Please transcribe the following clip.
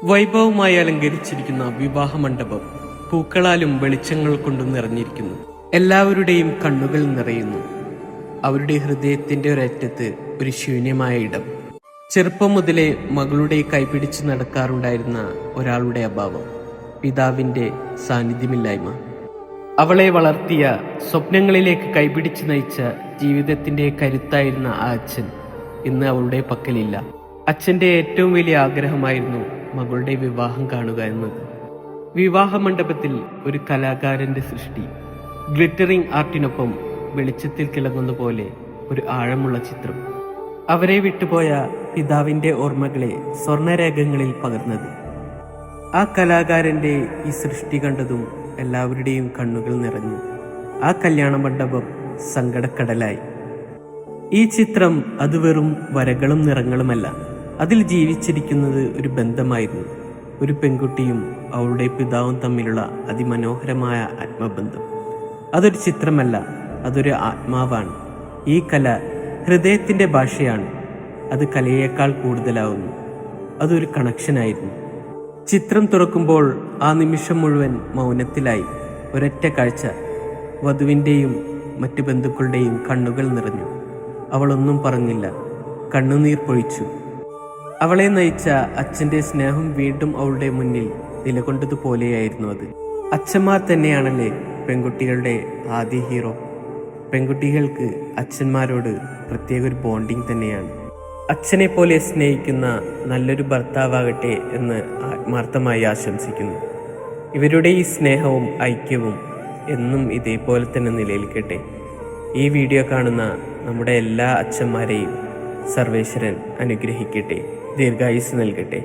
വൈഭവമായി അലങ്കരിച്ചിരിക്കുന്ന വിവാഹ മണ്ഡപം പൂക്കളാലും വെളിച്ചങ്ങൾ കൊണ്ടും നിറഞ്ഞിരിക്കുന്നു. എല്ലാവരുടെയും കണ്ണുകൾ നിറയുന്നു. അവരുടെ ഹൃദയത്തിന്റെ ഒരറ്റത്ത് ഒരു ശൂന്യമായ ഇടം. ചെറുപ്പം മുതലേ മകളുടെ കൈപിടിച്ച് നടക്കാറുണ്ടായിരുന്ന ഒരാളുടെ അഭാവം, പിതാവിന്റെ സാന്നിധ്യമില്ലായ്മ, അവളെ വളർത്തിയ, സ്വപ്നങ്ങളിലേക്ക് കൈപിടിച്ച് നയിച്ച ജീവിതത്തിന്റെ കരുത്തായിരുന്ന ആ അച്ഛൻ ഇന്ന് അവളുടെ പക്കലില്ല. അച്ഛന്റെ ഏറ്റവും വലിയ ആഗ്രഹമായിരുന്നു മകളുടെ വിവാഹം കാണുക എന്നത്. വിവാഹ മണ്ഡപത്തിൽ ഒരു കലാകാരന്റെ സൃഷ്ടി, ഗ്ലിറ്ററിംഗ് ആർട്ടിനൊപ്പം വെളിച്ചത്തിൽ തിളങ്ങുന്ന പോലെ ഒരു ആഴമുള്ള ചിത്രം. അവരെ വിട്ടുപോയ പിതാവിന്റെ ഓർമ്മകളെ സ്വർണരേഖകളിൽ പകർന്നത്. ആ കലാകാരന്റെ ഈ സൃഷ്ടി കണ്ടതും എല്ലാവരുടെയും കണ്ണുകൾ നിറഞ്ഞു. ആ കല്യാണ മണ്ഡപം സങ്കടക്കടലായി. ഈ ചിത്രം അത് വെറും വരകളും നിറങ്ങളുമല്ല, അതിൽ ജീവിച്ചിരിക്കുന്നത് ഒരു ബന്ധമായിരുന്നു. ഒരു പെൺകുട്ടിയും അവളുടെ പിതാവും തമ്മിലുള്ള അതിമനോഹരമായ ആത്മബന്ധം. അതൊരു ചിത്രമല്ല, അതൊരു ആത്മാവാണ്. ഈ കല ഹൃദയത്തിന്റെ ഭാഷയാണ്. അത് കലയേക്കാൾ കൂടുതലാവുന്നു. അതൊരു കണക്ഷനായിരുന്നു. ചിത്രം തുറക്കുമ്പോൾ ആ നിമിഷം മുഴുവൻ മൗനത്തിലായി. ഒരൊറ്റ കാഴ്ച. വധുവിൻ്റെയും മറ്റു ബന്ധുക്കളുടെയും കണ്ണുകൾ നിറഞ്ഞു. അവളൊന്നും പറഞ്ഞില്ല, കണ്ണുനീർ പൊഴിച്ചു. അവളെ നയിച്ച അച്ഛൻ്റെ സ്നേഹം വീണ്ടും അവളുടെ മുന്നിൽ നിലകൊണ്ടതുപോലെയായിരുന്നു അത്. അച്ഛന്മാർ തന്നെയാണല്ലേ പെൺകുട്ടികളുടെ ആദ്യ ഹീറോ. പെൺകുട്ടികൾക്ക് അച്ഛന്മാരോട് പ്രത്യേക ഒരു ബോണ്ടിങ് തന്നെയാണ്. അച്ഛനെ പോലെ സ്നേഹിക്കുന്ന നല്ലൊരു ഭർത്താവാകട്ടെ എന്ന് ആത്മാർത്ഥമായി ആശംസിക്കുന്നു. ഇവരുടെ ഈ സ്നേഹവും ഐക്യവും എന്നും ഇതേപോലെ തന്നെ നിലനിൽക്കട്ടെ. ഈ വീഡിയോ കാണുന്ന നമ്മുടെ എല്ലാ അച്ഛന്മാരെയും സർവേശ്വരൻ അനുഗ്രഹിക്കട്ടെ, ദീർഘായുസ് നൽകട്ടെ.